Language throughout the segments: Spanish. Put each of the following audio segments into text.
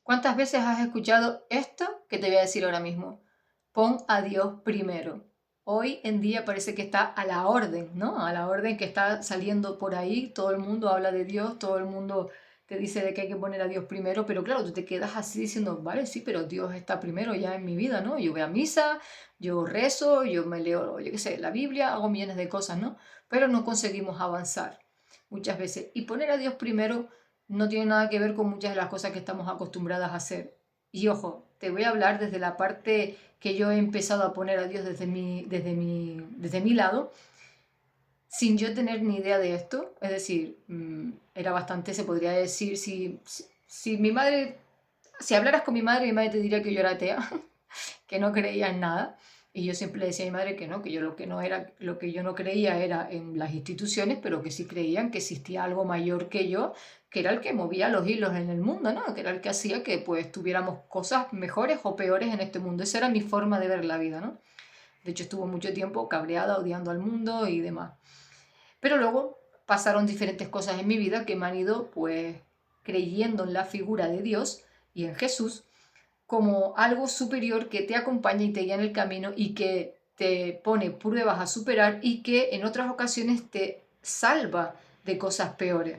¿Cuántas veces has escuchado esto que te voy a decir ahora mismo? Pon a Dios primero. Hoy en día parece que está a la orden, ¿no? A la orden que está saliendo por ahí, todo el mundo habla de Dios, todo el mundo te dice de que hay que poner a Dios primero, pero claro, tú te quedas así diciendo, vale, sí, pero Dios está primero ya en mi vida, ¿no? Yo voy a misa, yo rezo, yo me leo, yo qué sé, la Biblia, hago millones de cosas, ¿no? Pero no conseguimos avanzar muchas veces. Y poner a Dios primero no tiene nada que ver con muchas de las cosas que estamos acostumbradas a hacer. Y ojo, te voy a hablar desde la parte que yo he empezado a poner a Dios desde mi lado, sin yo tener ni idea de esto. Es decir, era bastante, se podría decir, si mi madre, si hablaras con mi madre te diría que yo era atea, que no creía en nada. Y yo siempre le decía a mi madre que no, que yo lo que no era, lo que yo no creía era en las instituciones, pero que sí creían que existía algo mayor que yo, que era el que movía los hilos en el mundo, ¿no? Que era el que hacía que pues tuviéramos cosas mejores o peores en este mundo. Esa era mi forma de ver la vida, ¿no? De hecho, estuvo mucho tiempo cabreada, odiando al mundo y demás. Pero luego pasaron diferentes cosas en mi vida que me han ido pues creyendo en la figura de Dios y en Jesús como algo superior que te acompaña y te guía en el camino y que te pone pruebas a superar y que en otras ocasiones te salva de cosas peores,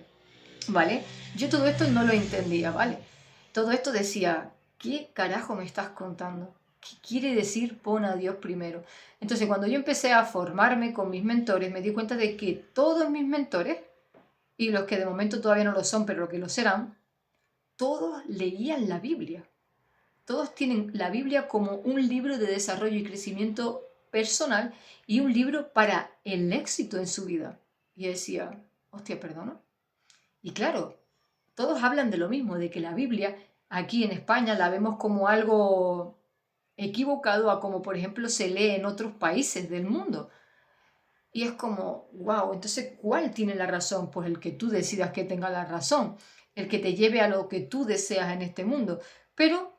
¿vale? Yo todo esto no lo entendía, ¿vale? Todo esto decía, ¿qué carajo me estás contando? ¿Qué quiere decir pon a Dios primero? Entonces, cuando yo empecé a formarme con mis mentores, me di cuenta de que todos mis mentores, y los que de momento todavía no lo son, pero los que lo serán, todos leían la Biblia. Todos tienen la Biblia como un libro de desarrollo y crecimiento personal y un libro para el éxito en su vida. Y yo decía, hostia, perdona. Y claro, todos hablan de lo mismo, de que la Biblia aquí en España la vemos como algo equivocado a como por ejemplo se lee en otros países del mundo. Y es como, wow, entonces, ¿cuál tiene la razón? Pues el que tú decidas que tenga la razón, el que te lleve a lo que tú deseas en este mundo. Pero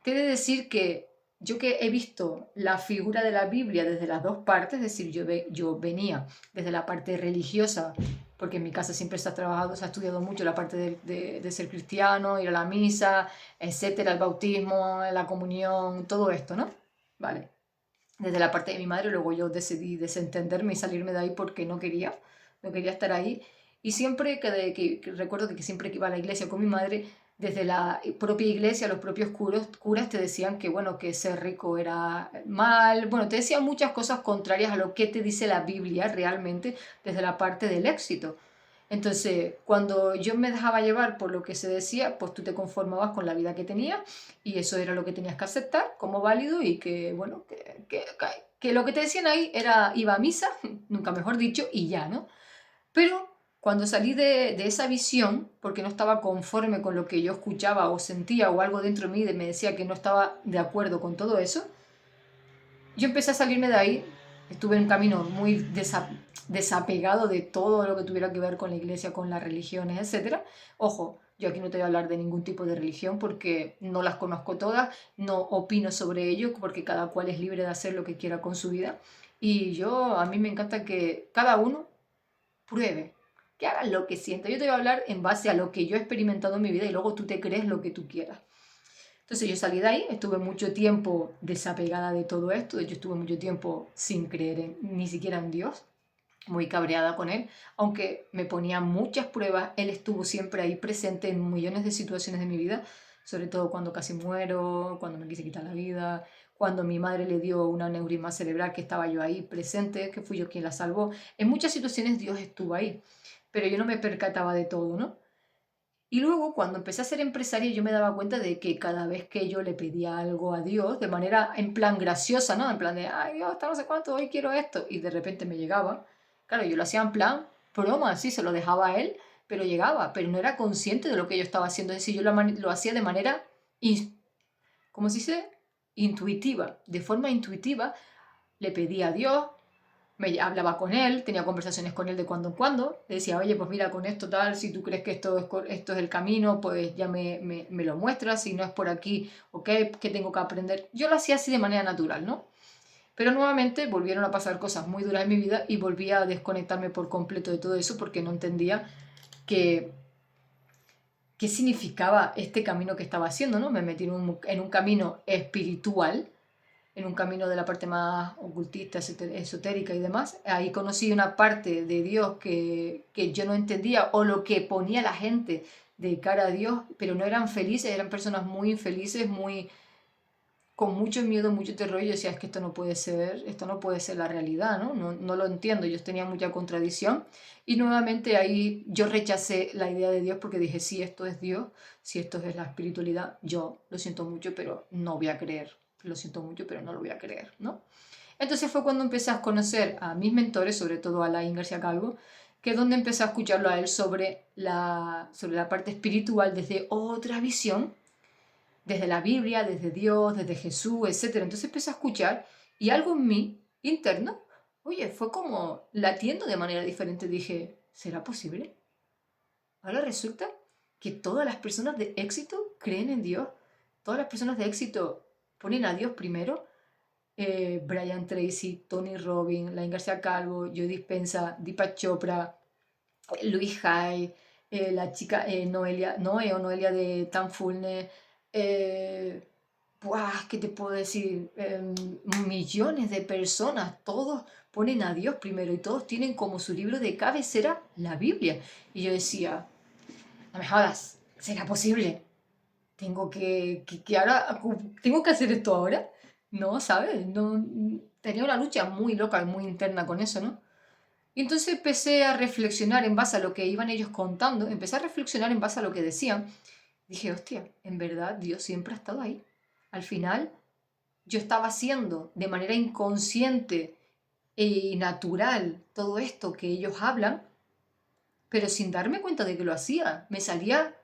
te he de decir que yo que he visto la figura de la Biblia desde las dos partes, es decir, yo venía desde la parte religiosa, porque en mi casa siempre se ha trabajado, se ha estudiado mucho la parte de ser cristiano, ir a la misa, etcétera, el bautismo, la comunión, todo esto, ¿no? Vale, desde la parte de mi madre, luego yo decidí desentenderme y salirme de ahí porque no quería estar ahí. Y siempre que recuerdo que siempre que iba a la iglesia con mi madre, desde la propia iglesia, los propios curas te decían que, bueno, que ser rico era mal, bueno, te decían muchas cosas contrarias a lo que te dice la Biblia realmente desde la parte del éxito. Entonces, cuando yo me dejaba llevar por lo que se decía, pues tú te conformabas con la vida que tenías y eso era lo que tenías que aceptar como válido y que, bueno, que lo que te decían ahí era iba a misa, nunca mejor dicho, y ya, ¿no? Pero cuando salí de esa visión, porque no estaba conforme con lo que yo escuchaba o sentía o algo dentro de mí me decía que no estaba de acuerdo con todo eso, yo empecé a salirme de ahí, estuve en un camino muy desapegado de todo lo que tuviera que ver con la iglesia, con las religiones, etcétera. Ojo, yo aquí no te voy a hablar de ningún tipo de religión porque no las conozco todas, no opino sobre ello porque cada cual es libre de hacer lo que quiera con su vida. Y a mí me encanta que cada uno pruebe, que haga lo que sienta. Yo te voy a hablar en base a lo que yo he experimentado en mi vida y luego tú te crees lo que tú quieras. Entonces yo salí de ahí, estuve mucho tiempo desapegada de todo esto, de hecho estuve mucho tiempo sin creer ni siquiera en Dios, muy cabreada con él, aunque me ponía muchas pruebas, él estuvo siempre ahí presente en millones de situaciones de mi vida, sobre todo cuando casi muero, cuando me quise quitar la vida, cuando mi madre le dio un aneurisma cerebral, que estaba yo ahí presente, que fui yo quien la salvó. En muchas situaciones Dios estuvo ahí, pero yo no me percataba de todo, ¿no? Y luego, cuando empecé a ser empresaria, yo me daba cuenta de que cada vez que yo le pedía algo a Dios, de manera en plan graciosa, ¿no? En plan de, ay Dios, está no sé cuánto, hoy quiero esto, y de repente me llegaba. Claro, yo lo hacía en plan broma, así, se lo dejaba a él, pero llegaba, pero no era consciente de lo que yo estaba haciendo. Es decir, yo lo hacía de manera, ¿cómo se dice? Intuitiva. De forma intuitiva, le pedía a Dios, me hablaba con él, tenía conversaciones con él de cuando en cuando, le decía, oye, pues mira, con esto tal, si tú crees que esto es el camino, pues ya me lo muestras, si no es por aquí, ok, ¿qué tengo que aprender? Yo lo hacía así de manera natural, ¿no? Pero nuevamente volvieron a pasar cosas muy duras en mi vida y volví a desconectarme por completo de todo eso porque no entendía que qué significaba este camino que estaba haciendo, ¿no? Me metí en un camino espiritual, en un camino de la parte más ocultista, esotérica y demás. Ahí conocí una parte de Dios que yo no entendía, o lo que ponía la gente de cara a Dios, pero no eran felices, eran personas muy infelices, muy con mucho miedo, mucho terror. Y yo decía, es que esto no puede ser la realidad, ¿no? No, no lo entiendo, yo tenía mucha contradicción. Y nuevamente ahí yo rechacé la idea de Dios porque dije, si esto es Dios, si esto es la espiritualidad, yo lo siento mucho, pero no voy a creer. Lo siento mucho, pero no lo voy a creer, ¿no? Entonces fue cuando empecé a conocer a mis mentores, sobre todo a Alain García Calvo, que es donde empecé a escucharlo a él sobre la parte espiritual desde otra visión, desde la Biblia, desde Dios, desde Jesús, etc. Entonces empecé a escuchar y algo en mí, interno, oye, fue como latiendo de manera diferente. Dije, ¿será posible? Ahora resulta que todas las personas de éxito creen en Dios. Todas las personas de éxito ponen a Dios primero. Brian Tracy, Tony Robbins, Lain García Calvo, Joe Dispenza, Deepak Chopra, Luis Hay, la chica Noé o Noelia de Tanfulne, ¿qué te puedo decir? Millones de personas, todos ponen a Dios primero y todos tienen como su libro de cabecera la Biblia. Y yo decía, no me jodas, ¿será posible? Que ahora, tengo que hacer esto ahora. No, ¿sabes? No, tenía una lucha muy loca y muy interna con eso, ¿no? Y entonces empecé a reflexionar en base a lo que iban ellos contando, empecé a reflexionar en base a lo que decían. Dije, hostia, en verdad Dios siempre ha estado ahí. Al final, yo estaba haciendo de manera inconsciente y natural todo esto que ellos hablan, pero sin darme cuenta de que lo hacía. Me salía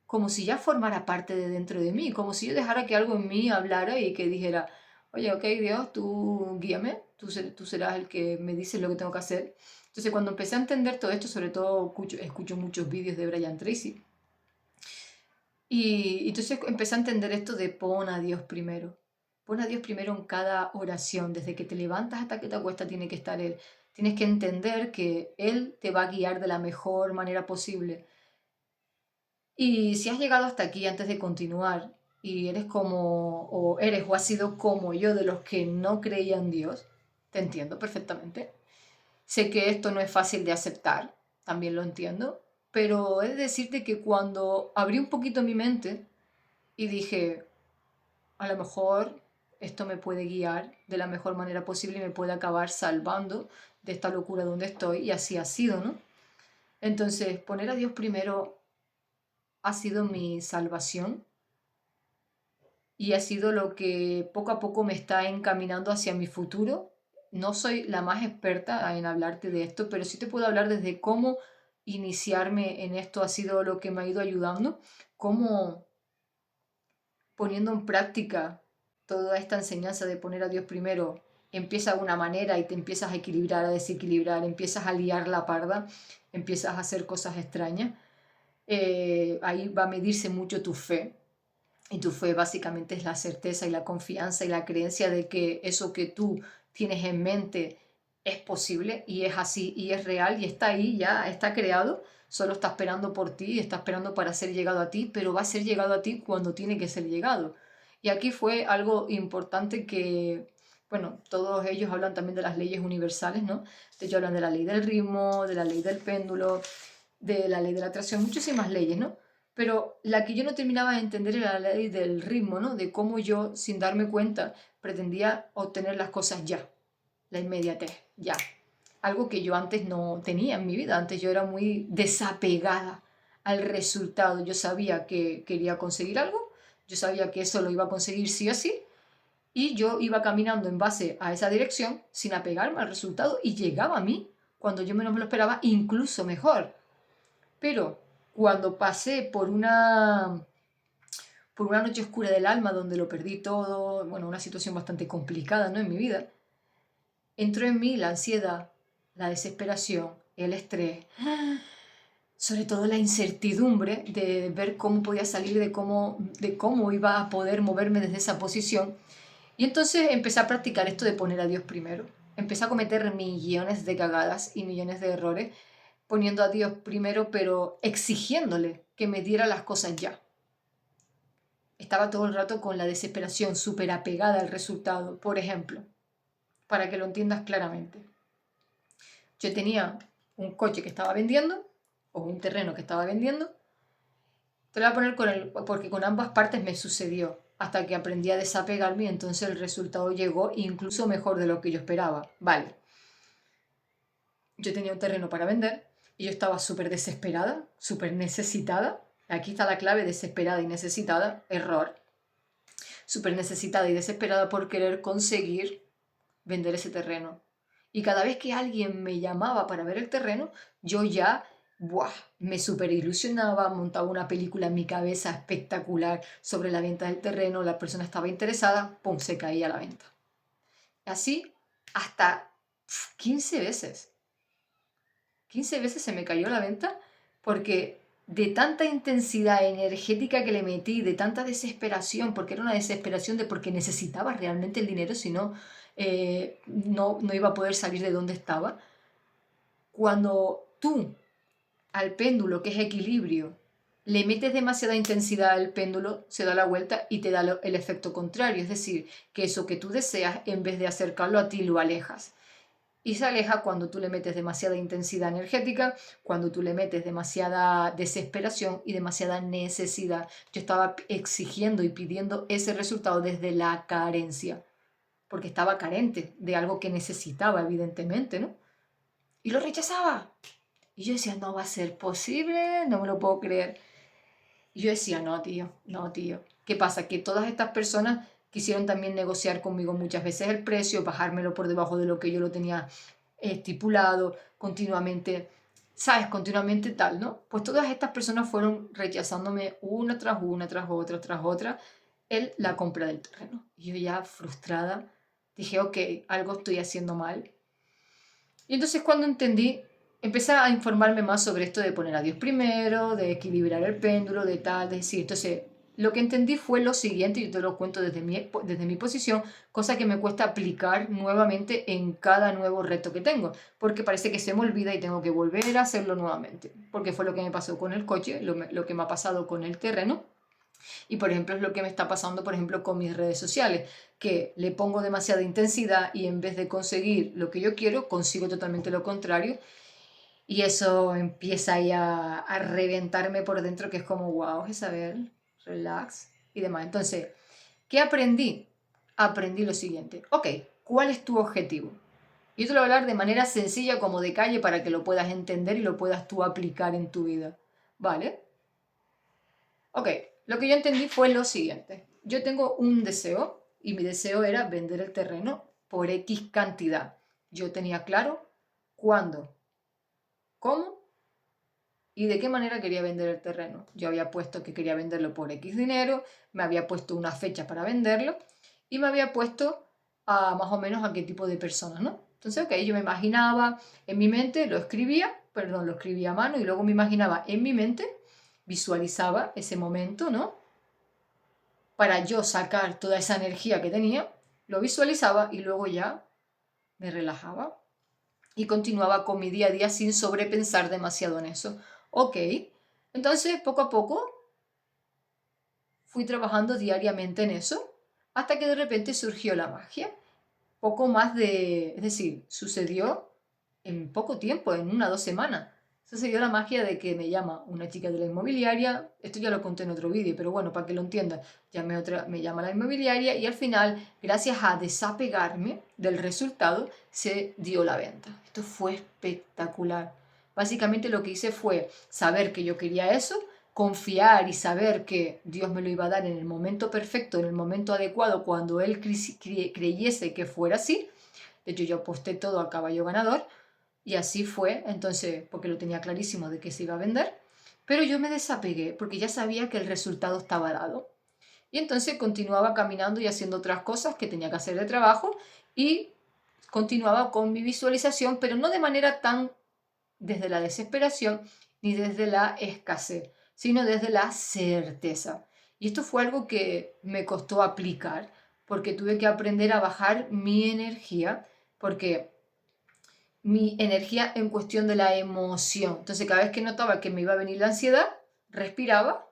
como si ya formara parte de dentro de mí, como si yo dejara que algo en mí hablara y que dijera, oye, ok, Dios, tú guíame, tú serás el que me dices lo que tengo que hacer. Entonces, cuando empecé a entender todo esto, sobre todo escucho muchos vídeos de Brian Tracy, y entonces empecé a entender esto de pon a Dios primero. Pon a Dios primero en cada oración, desde que te levantas hasta que te acuestas tiene que estar Él. Tienes que entender que Él te va a guiar de la mejor manera posible. Y si has llegado hasta aquí antes de continuar y eres o has sido como yo de los que no creían en Dios, te entiendo perfectamente. Sé que esto no es fácil de aceptar, también lo entiendo, pero he de decirte que cuando abrí un poquito mi mente y dije, a lo mejor esto me puede guiar de la mejor manera posible y me puede acabar salvando de esta locura donde estoy, y así ha sido, ¿no? Entonces, poner a Dios primero ha sido mi salvación y ha sido lo que poco a poco me está encaminando hacia mi futuro. No soy la más experta en hablarte de esto, pero sí te puedo hablar desde cómo iniciarme en esto ha sido lo que me ha ido ayudando, cómo poniendo en práctica toda esta enseñanza de poner a Dios primero empieza de una manera y te empiezas a equilibrar, a desequilibrar, empiezas a liar la parda, empiezas a hacer cosas extrañas. Ahí va a medirse mucho tu fe. Y tu fe básicamente es la certeza y la confianza y la creencia de que eso que tú tienes en mente es posible y es así y es real y está ahí, ya está creado, solo está esperando por ti, está esperando para ser llegado a ti, pero va a ser llegado a ti cuando tiene que ser llegado. Y aquí fue algo importante que, bueno, todos ellos hablan también de las leyes universales, ¿no? Ellos hablan de la ley del ritmo, de la ley del péndulo, de la ley de la atracción, muchísimas leyes, ¿no? Pero la que yo no terminaba de entender era la ley del ritmo, ¿no? De cómo yo, sin darme cuenta, pretendía obtener las cosas ya, la inmediatez, ya. Algo que yo antes no tenía en mi vida. Antes yo era muy desapegada al resultado. Yo sabía que quería conseguir algo, yo sabía que eso lo iba a conseguir sí o sí, y yo iba caminando en base a esa dirección sin apegarme al resultado y llegaba a mí cuando yo menos me lo esperaba, incluso mejor. Pero cuando pasé por una noche oscura del alma donde lo perdí todo, bueno, una situación bastante complicada, ¿no? En mi vida, entró en mí la ansiedad, la desesperación, el estrés, sobre todo la incertidumbre de ver cómo podía salir, de cómo iba a poder moverme desde esa posición. Y entonces empecé a practicar esto de poner a Dios primero. Empecé a cometer millones de cagadas y millones de errores poniendo a Dios primero, pero exigiéndole que me diera las cosas ya. Estaba todo el rato con la desesperación, súper apegada al resultado. Por ejemplo, para que lo entiendas claramente. Yo tenía un coche que estaba vendiendo, o un terreno que estaba vendiendo. Te lo voy a poner porque con ambas partes me sucedió, hasta que aprendí a desapegarme y entonces el resultado llegó incluso mejor de lo que yo esperaba. Vale, yo tenía un terreno para vender y yo estaba súper desesperada, súper necesitada. Aquí está la clave: desesperada y necesitada, error. Súper necesitada y desesperada por querer conseguir vender ese terreno. Y cada vez que alguien me llamaba para ver el terreno, yo ya ¡buah! Me súper ilusionaba, montaba una película en mi cabeza espectacular sobre la venta del terreno, la persona estaba interesada, ¡pum!, se caía la venta. Así hasta 15 veces. 15 veces se me cayó la venta porque de tanta intensidad energética que le metí, de tanta desesperación, porque era una desesperación de porque necesitaba realmente el dinero, si no, no iba a poder salir de donde estaba. Cuando tú al péndulo, que es equilibrio, le metes demasiada intensidad al péndulo, se da la vuelta y te da el efecto contrario, es decir, que eso que tú deseas, en vez de acercarlo a ti, lo alejas. Y se aleja cuando tú le metes demasiada intensidad energética, cuando tú le metes demasiada desesperación y demasiada necesidad. Yo estaba exigiendo y pidiendo ese resultado desde la carencia, porque estaba carente de algo que necesitaba, evidentemente, ¿no? Y lo rechazaba. Y yo decía, no va a ser posible, no me lo puedo creer. Y yo decía, no, tío, no, tío. ¿Qué pasa? Que todas estas personas quisieron también negociar conmigo muchas veces el precio, bajármelo por debajo de lo que yo lo tenía estipulado, continuamente, ¿sabes? Continuamente tal, ¿no? Pues todas estas personas fueron rechazándome una tras otra, la compra del terreno. Y yo ya frustrada dije, ok, algo estoy haciendo mal. Y entonces cuando entendí, empecé a informarme más sobre esto de poner a Dios primero, de equilibrar el péndulo, de tal, de decir. Entonces, lo que entendí fue lo siguiente, y yo te lo cuento desde mi posición, cosa que me cuesta aplicar nuevamente en cada nuevo reto que tengo, porque parece que se me olvida y tengo que volver a hacerlo nuevamente, porque fue lo que me pasó con el coche, lo que me ha pasado con el terreno. Y por ejemplo es lo que me está pasando, por ejemplo, con mis redes sociales, que le pongo demasiada intensidad y en vez de conseguir lo que yo quiero, consigo totalmente lo contrario. Y eso empieza ya a reventarme por dentro, que es como, wow, Isabel, relax y demás. Entonces, ¿qué aprendí? Aprendí lo siguiente. Ok, ¿cuál es tu objetivo? Y yo te lo voy a hablar de manera sencilla, como de calle, para que lo puedas entender y lo puedas tú aplicar en tu vida. ¿Vale? Ok, lo que yo entendí fue lo siguiente. Yo tengo un deseo y mi deseo era vender el terreno por X cantidad. Yo tenía claro cuándo, cómo y de qué manera quería vender el terreno. Yo había puesto que quería venderlo por X dinero, me había puesto una fecha para venderlo y me había puesto a más o menos a qué tipo de persona, ¿no? Entonces, ok, yo me imaginaba en mi mente, lo escribía a mano y luego me imaginaba en mi mente, visualizaba ese momento, ¿no? Para yo sacar toda esa energía que tenía, lo visualizaba y luego ya me relajaba y continuaba con mi día a día sin sobrepensar demasiado en eso. Ok, entonces poco a poco fui trabajando diariamente en eso hasta que de repente surgió la magia. Poco más es decir, sucedió en poco tiempo, en 1 o 2 semanas. Sucedió la magia de que me llama una chica de la inmobiliaria, esto ya lo conté en otro vídeo, pero bueno, para que lo entiendas, me llama la inmobiliaria y al final, gracias a desapegarme del resultado, se dio la venta. Esto fue espectacular. Básicamente lo que hice fue saber que yo quería eso, confiar y saber que Dios me lo iba a dar en el momento perfecto, en el momento adecuado, cuando Él creyese que fuera así. De hecho, yo aposté todo al caballo ganador y así fue, entonces, porque lo tenía clarísimo de que se iba a vender, pero yo me desapegué porque ya sabía que el resultado estaba dado. Y entonces continuaba caminando y haciendo otras cosas que tenía que hacer de trabajo y continuaba con mi visualización, pero no de manera tan desde la desesperación ni desde la escasez, sino desde la certeza. Y esto fue algo que me costó aplicar porque tuve que aprender a bajar mi energía, porque mi energía en cuestión de la emoción. Entonces, cada vez que notaba que me iba a venir la ansiedad, respiraba,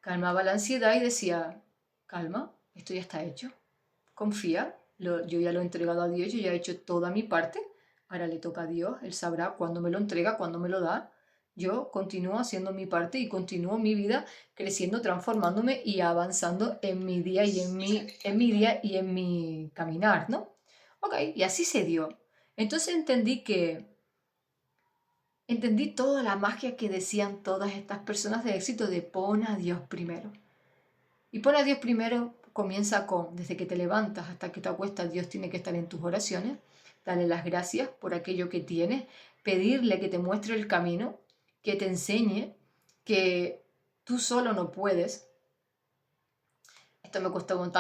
calmaba la ansiedad y decía, calma, esto ya está hecho, confía, yo ya lo he entregado a Dios, yo ya he hecho toda mi parte, ahora le toca a Dios, Él sabrá cuándo me lo entrega, cuándo me lo da. Yo continúo haciendo mi parte y continúo mi vida creciendo, transformándome y avanzando en mi día y en mi día y en mi caminar, ¿no? Ok, y así se dio. Entonces entendí toda la magia que decían todas estas personas de éxito de pon a Dios primero. Y pon a Dios primero comienza con, desde que te levantas hasta que te acuestas, Dios tiene que estar en tus oraciones, darle las gracias por aquello que tienes, pedirle que te muestre el camino, que te enseñe, que tú solo no puedes. Esto me costó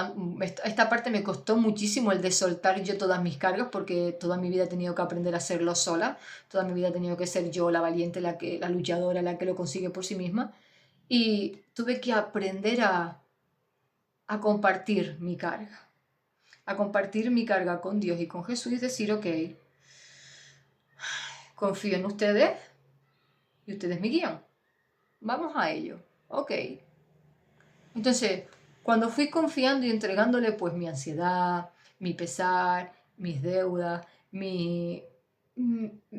esta parte me costó muchísimo el de soltar yo todas mis cargas porque toda mi vida he tenido que aprender a hacerlo sola, toda mi vida he tenido que ser yo la valiente, la luchadora, la que lo consigue por sí misma y tuve que aprender a compartir mi carga, a compartir mi carga con Dios y con Jesús y decir, ok, confío en ustedes y ustedes me guían. Vamos a ello. Ok. Entonces, cuando fui confiando y entregándole pues mi ansiedad, mi pesar, mis deudas, mis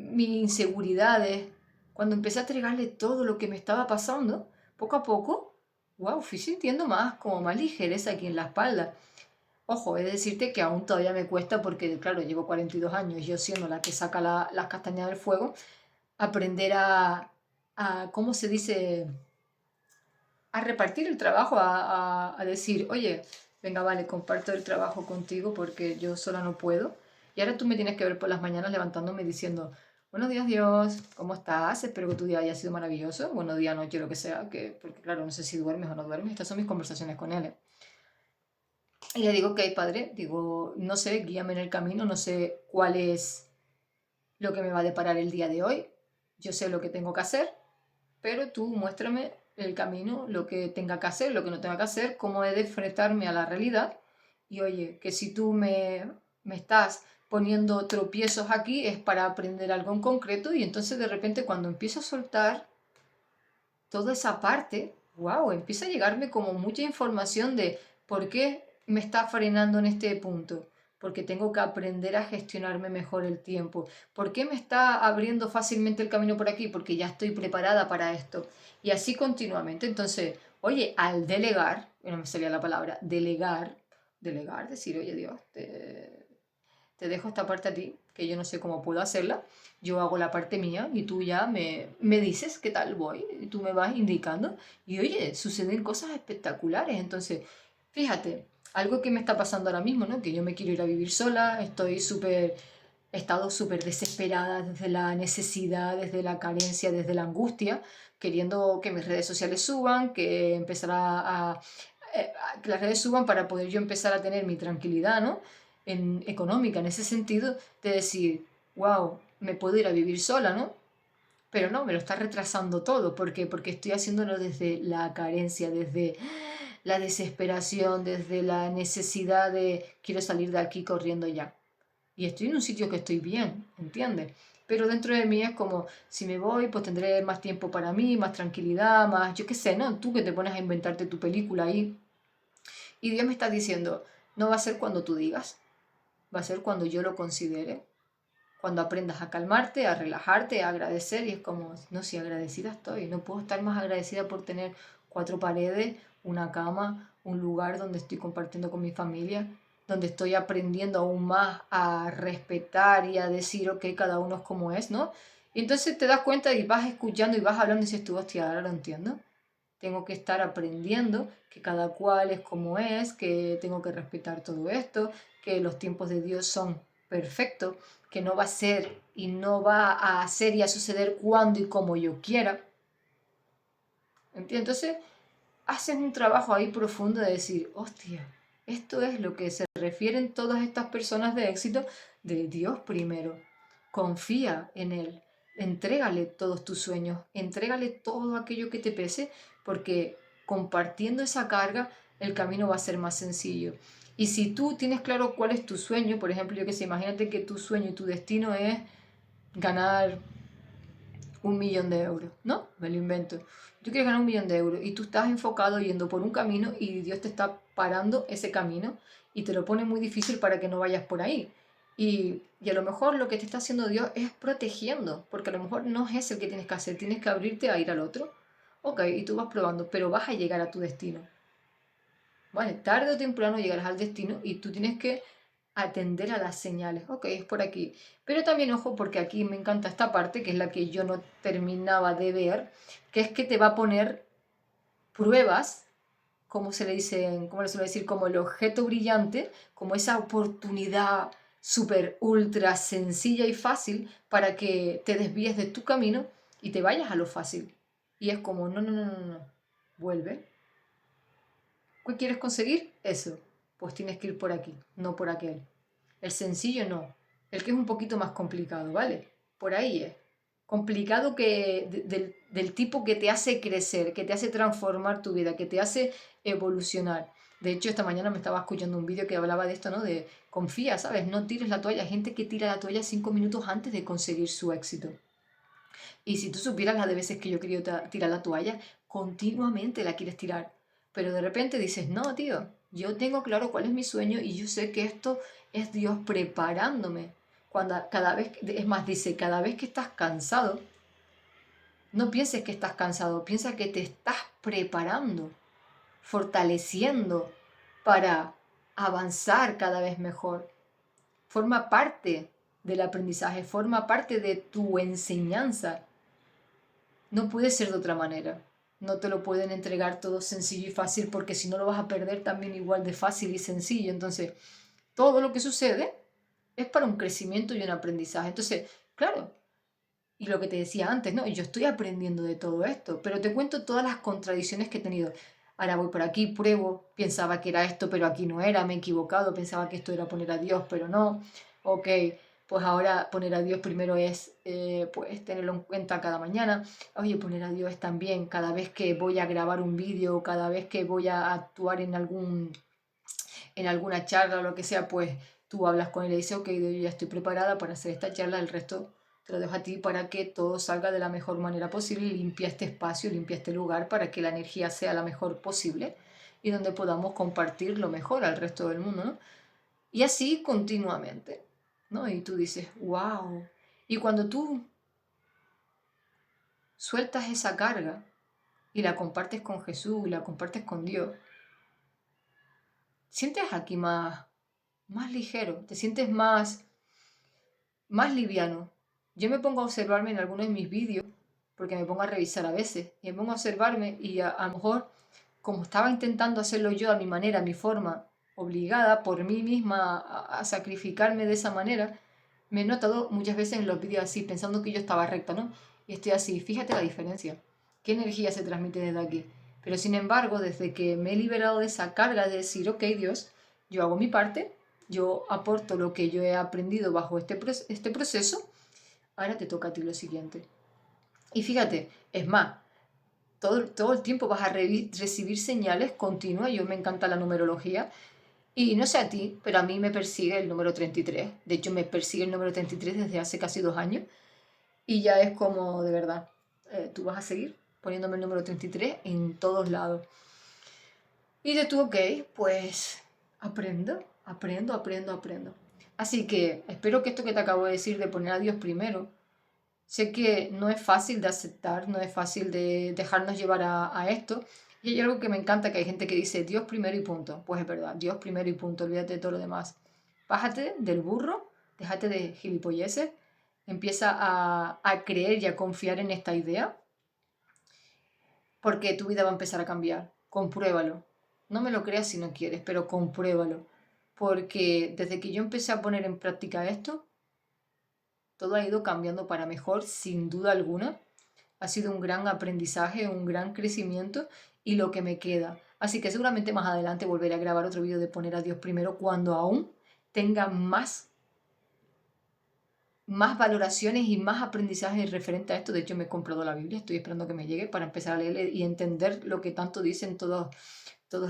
inseguridades, cuando empecé a entregarle todo lo que me estaba pasando, poco a poco, wow, fui sintiendo más, como más ligereza aquí en la espalda. Ojo, he de decirte que aún todavía me cuesta porque, claro, llevo 42 años, yo siendo la que saca las castañas del fuego, aprender ¿cómo se dice? A repartir el trabajo, a decir, oye, venga, vale, comparto el trabajo contigo porque yo sola no puedo. Y ahora tú me tienes que ver por las mañanas levantándome diciendo, buenos días Dios, ¿cómo estás? Espero que tu día haya sido maravilloso. Buenos días, noche, lo que sea, porque claro, no sé si duermes o no duermes. Estas son mis conversaciones con él. Y le digo, ok, padre, digo, no sé, guíame en el camino, no sé cuál es lo que me va a deparar el día de hoy. Yo sé lo que tengo que hacer, pero tú muéstrame el camino, lo que tenga que hacer, lo que no tenga que hacer, cómo he de enfrentarme a la realidad. Y oye, que si tú me estás poniendo tropiezos aquí es para aprender algo en concreto y entonces de repente cuando empiezo a soltar toda esa parte, wow, empieza a llegarme como mucha información de por qué me está frenando en este punto, porque tengo que aprender a gestionarme mejor el tiempo, por qué me está abriendo fácilmente el camino por aquí, porque ya estoy preparada para esto. Y así continuamente. Entonces, oye, al delegar, no me salía la palabra, delegar, decir, oye Dios, te dejo esta parte a ti, que yo no sé cómo puedo hacerla, yo hago la parte mía y tú ya me dices qué tal voy, y tú me vas indicando y oye, suceden cosas espectaculares. Entonces, fíjate, algo que me está pasando ahora mismo, ¿no? Que yo me quiero ir a vivir sola, he estado súper desesperada desde la necesidad, desde la carencia, desde la angustia, queriendo que mis redes sociales suban, que que las redes suban para poder yo empezar a tener mi tranquilidad, ¿no? Económica, en ese sentido, de decir, wow, me puedo ir a vivir sola, ¿no? Pero no, me lo está retrasando todo. ¿Por qué? Porque estoy haciéndolo desde la carencia, desde la desesperación, desde la necesidad de quiero salir de aquí corriendo ya. Y estoy en un sitio que estoy bien, ¿entiendes? Pero dentro de mí es como, si me voy, pues tendré más tiempo para mí, más tranquilidad, más, yo qué sé, ¿no? Tú que te pones a inventarte tu película ahí. Y Dios me está diciendo, no va a ser cuando tú digas, va a ser cuando yo lo considere, cuando aprendas a calmarte, a relajarte, a agradecer y es como, no, si agradecida estoy, no puedo estar más agradecida por tener cuatro paredes, una cama, un lugar donde estoy compartiendo con mi familia, donde estoy aprendiendo aún más a respetar y a decir, ok, cada uno es como es, ¿no? Y entonces te das cuenta y vas escuchando y vas hablando y dices tú, hostia, ahora lo entiendo. Tengo que estar aprendiendo que cada cual es como es, que tengo que respetar todo esto, que los tiempos de Dios son perfectos, que no va a ser y no va a hacer y a suceder cuando y como yo quiera. ¿Entiendes? Entonces, haces un trabajo ahí profundo de decir, hostia, esto es lo que se refieren todas estas personas de éxito de Dios primero. Confía en Él, entrégale todos tus sueños, entrégale todo aquello que te pese, porque compartiendo esa carga, el camino va a ser más sencillo. Y si tú tienes claro cuál es tu sueño, por ejemplo, yo que sé, imagínate que tu sueño y tu destino es ganar 1.000.000 de euros, ¿no? Me lo invento. Tú quieres ganar 1.000.000 de euros y tú estás enfocado yendo por un camino y Dios te está parando ese camino y te lo pone muy difícil para que no vayas por ahí. Y a lo mejor lo que te está haciendo Dios es protegiendo, porque a lo mejor no es el que tienes que hacer, tienes que abrirte a ir al otro. Ok, y tú vas probando, pero vas a llegar a tu destino. Vale, tarde o temprano llegarás al destino y tú tienes que atender a las señales. Ok, es por aquí. Pero también ojo porque aquí me encanta esta parte, que es la que yo no terminaba de ver, que es que te va a poner pruebas, como se le dice, como le suele decir, como el objeto brillante, como esa oportunidad súper ultra sencilla y fácil para que te desvíes de tu camino y te vayas a lo fácil. Y es como, no, no, no, no, no, vuelve. ¿Qué quieres conseguir? Eso. Pues tienes que ir por aquí, no por aquel. El sencillo no. El que es un poquito más complicado, ¿vale? Por ahí es. Complicado que del tipo que te hace crecer, que te hace transformar tu vida, que te hace evolucionar. De hecho, esta mañana me estaba escuchando un vídeo que hablaba de esto, ¿no? De confía, ¿sabes? No tires la toalla. Hay gente que tira la toalla 5 minutos antes de conseguir su éxito. Y si tú supieras la de veces que yo he querido tirar la toalla, continuamente la quieres tirar. Pero de repente dices, no, tío, yo tengo claro cuál es mi sueño y yo sé que esto es Dios preparándome. Cada vez, es más, dice, cada vez que estás cansado, no pienses que estás cansado, piensa que te estás preparando, fortaleciendo para avanzar cada vez mejor. Forma parte del aprendizaje, forma parte de tu enseñanza. No puede ser de otra manera. No te lo pueden entregar todo sencillo y fácil porque si no lo vas a perder también igual de fácil y sencillo. Entonces, todo lo que sucede es para un crecimiento y un aprendizaje. Entonces, claro, y lo que te decía antes, ¿no? Yo estoy aprendiendo de todo esto, pero te cuento todas las contradicciones que he tenido. Ahora voy por aquí, pruebo, pensaba que era esto, pero aquí no era, me he equivocado, pensaba que esto era poner a Dios, pero no. Ok, pues ahora poner a Dios primero es pues tenerlo en cuenta cada mañana. Oye, poner a Dios también cada vez que voy a grabar un vídeo, cada vez que voy a actuar en alguna charla o lo que sea, pues tú hablas con él y dices, ok, yo ya estoy preparada para hacer esta charla, el resto te lo dejo a ti para que todo salga de la mejor manera posible y limpia este espacio, limpia este lugar para que la energía sea la mejor posible y donde podamos compartir lo mejor al resto del mundo, ¿no? Y así continuamente, ¿no? Y tú dices, wow. Y cuando tú sueltas esa carga y la compartes con Jesús y la compartes con Dios, sientes aquí más ligero, te sientes más liviano. Yo me pongo a observarme en algunos de mis vídeos, porque me pongo a revisar a veces, y me pongo a observarme y a lo mejor, como estaba intentando hacerlo yo a mi manera, a mi forma, obligada por mí misma a sacrificarme de esa manera, me he notado muchas veces en los vídeos así, pensando que yo estaba recta, ¿no? Y estoy así, fíjate la diferencia, qué energía se transmite desde aquí. Pero sin embargo, desde que me he liberado de esa carga de decir, ok, Dios, yo hago mi parte, yo aporto lo que yo he aprendido bajo este proceso, ahora te toca a ti lo siguiente. Y fíjate, es más, todo el tiempo vas a recibir señales continuas, yo me encanta la numerología, y no sé a ti, pero a mí me persigue el número 33. De hecho, me persigue el número 33 desde hace casi 2 años, y ya es como, de verdad, tú vas a seguir poniéndome el número 33 en todos lados. Y de tú, ok, pues aprendo. Así que espero que esto que te acabo de decir de poner a Dios primero, sé que no es fácil de aceptar, no es fácil de dejarnos llevar a esto. Y hay algo que me encanta, que hay gente que dice Dios primero y punto. Pues es verdad, Dios primero y punto, olvídate de todo lo demás. Bájate del burro, déjate de gilipolleces, empieza a creer y a confiar en esta idea, porque tu vida va a empezar a cambiar. Compruébalo. No me lo creas si no quieres, pero compruébalo. Porque desde que yo empecé a poner en práctica esto, todo ha ido cambiando para mejor, sin duda alguna. Ha sido un gran aprendizaje, un gran crecimiento y lo que me queda. Así que seguramente más adelante volveré a grabar otro vídeo de poner a Dios primero cuando aún tenga más valoraciones y más aprendizajes referente a esto. De hecho, me he comprado la Biblia, estoy esperando que me llegue para empezar a leer y entender lo que tanto dicen todas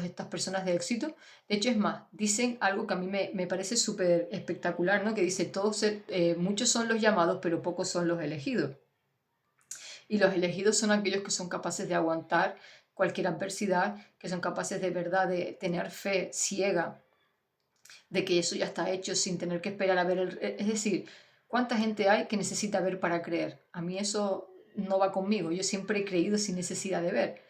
estas personas de éxito. De hecho, es más, dicen algo que a mí me parece súper espectacular, ¿no? Que dice, muchos son los llamados, pero pocos son los elegidos. Y los elegidos son aquellos que son capaces de aguantar cualquier adversidad, que son capaces de verdad de tener fe ciega de que eso ya está hecho sin tener que esperar a ver Es decir, ¿cuánta gente hay que necesita ver para creer? A mí eso no va conmigo. Yo siempre he creído sin necesidad de ver.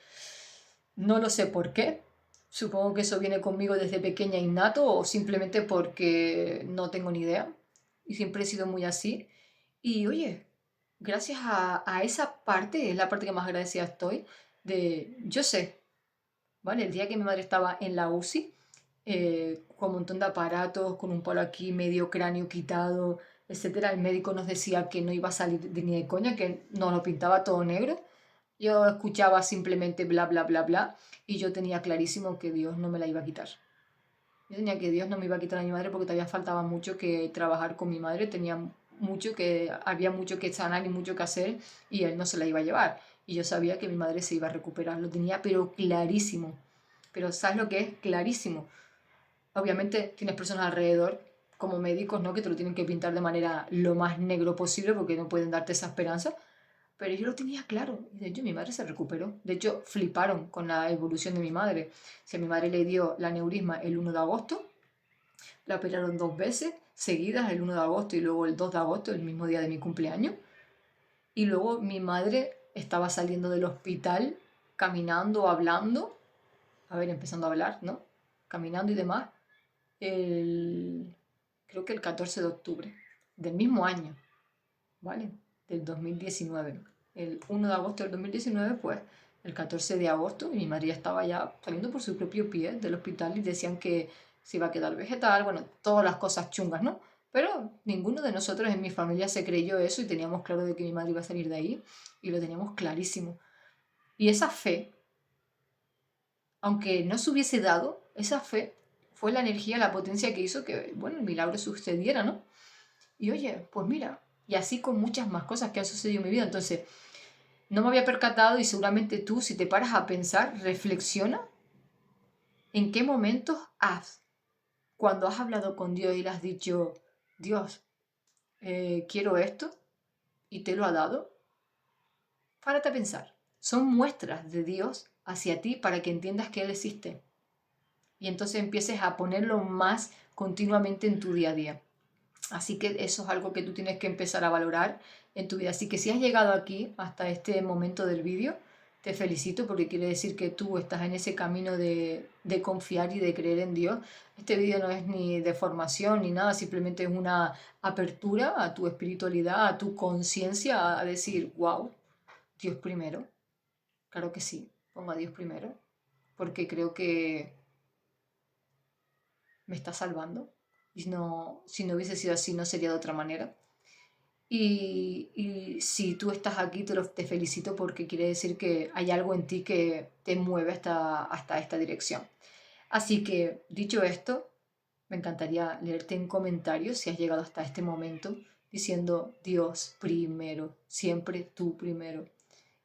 No lo sé por qué. Supongo que eso viene conmigo desde pequeña innato o simplemente porque no tengo ni idea. Y siempre he sido muy así. Y oye, gracias a esa parte, es la parte que más agradecida estoy, de yo sé, ¿vale? El día que mi madre estaba en la UCI, con un montón de aparatos, con un palo aquí, medio cráneo quitado, etcétera, el médico nos decía que no iba a salir ni de coña, que nos lo pintaba todo negro. Yo escuchaba simplemente bla, bla, bla, bla, y yo tenía clarísimo que Dios no me la iba a quitar. Yo tenía que Dios no me iba a quitar a mi madre porque todavía faltaba mucho que trabajar con mi madre, había mucho que sanar y mucho que hacer, y él no se la iba a llevar. Y yo sabía que mi madre se iba a recuperar, lo tenía pero clarísimo. Pero ¿sabes lo que es? Clarísimo. Obviamente tienes personas alrededor, como médicos, ¿no? Que te lo tienen que pintar de manera lo más negro posible porque no pueden darte esa esperanza. Pero yo lo tenía claro. Y de hecho, mi madre se recuperó. De hecho, fliparon con la evolución de mi madre. Si a mi madre le dio la aneurisma el 1 de agosto, la operaron 2 veces seguidas, el 1 de agosto y luego el 2 de agosto, el mismo día de mi cumpleaños. Y luego mi madre estaba saliendo del hospital, caminando, hablando. A ver, empezando a hablar, ¿no? Caminando y demás. El, creo que el 14 de octubre del mismo año, ¿vale? Del 2019. El 1 de agosto del 2019, pues el 14 de agosto, y mi madre ya estaba ya saliendo por su propio pie del hospital y decían que se iba a quedar vegetal, bueno, todas las cosas chungas, ¿no? Pero ninguno de nosotros en mi familia se creyó eso y teníamos claro de que mi madre iba a salir de ahí y lo teníamos clarísimo. Y esa fe, aunque no se hubiese dado, esa fe fue la energía, la potencia que hizo que, bueno, el milagro sucediera, ¿no? Y oye, pues mira, y así con muchas más cosas que han sucedido en mi vida. Entonces, no me había percatado y seguramente tú, si te paras a pensar, reflexiona en qué momentos cuando has hablado con Dios y le has dicho, Dios, quiero esto, y te lo ha dado, párate a pensar. Son muestras de Dios hacia ti para que entiendas que Él existe. Y entonces empieces a ponerlo más continuamente en tu día a día. Así que eso es algo que tú tienes que empezar a valorar en tu vida. Así que si has llegado aquí hasta este momento del vídeo, te felicito porque quiere decir que tú estás en ese camino de confiar y de creer en Dios. Este vídeo no es ni de formación ni nada, simplemente es una apertura a tu espiritualidad, a tu conciencia, a decir, wow, Dios primero. Claro que sí, pongo a Dios primero, porque creo que me está salvando. Y no, si no hubiese sido así, no sería de otra manera. Y si tú estás aquí, te felicito porque quiere decir que hay algo en ti que te mueve hasta esta dirección. Así que, dicho esto, me encantaría leerte en comentarios si has llegado hasta este momento diciendo Dios primero, siempre tú primero.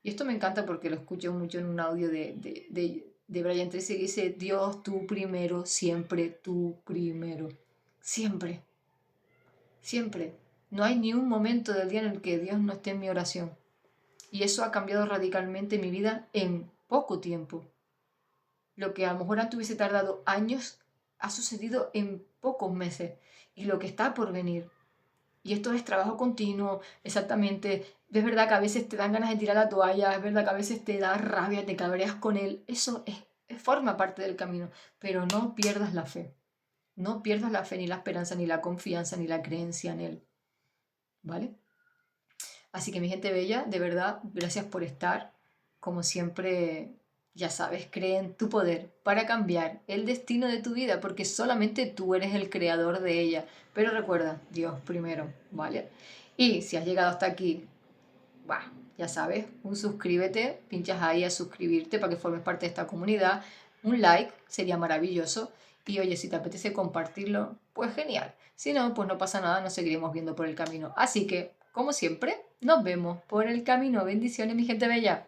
Y esto me encanta porque lo escucho mucho en un audio de Brian Tracy que dice Dios tú primero, siempre tú primero. Siempre. Siempre. No hay ni un momento del día en el que Dios no esté en mi oración. Y eso ha cambiado radicalmente mi vida en poco tiempo. Lo que a lo mejor antes hubiese tardado años ha sucedido en pocos meses. Y lo que está por venir. Y esto es trabajo continuo, exactamente. Es verdad que a veces te dan ganas de tirar la toalla, es verdad que a veces te da rabia, te cabreas con él. Eso forma parte del camino. Pero no pierdas la fe. No pierdas la fe, ni la esperanza, ni la confianza, ni la creencia en él. ¿Vale? Así que mi gente bella, de verdad, gracias por estar. Como siempre, ya sabes, cree en tu poder para cambiar el destino de tu vida, porque solamente tú eres el creador de ella. Pero recuerda, Dios primero, ¿vale? Y si has llegado hasta aquí, bah, ya sabes, un suscríbete, pinchas ahí a suscribirte para que formes parte de esta comunidad. Un like sería maravilloso. Y oye, si te apetece compartirlo, pues genial. Si no, pues no pasa nada, nos seguiremos viendo por el camino. Así que, como siempre, nos vemos por el camino. Bendiciones, mi gente bella.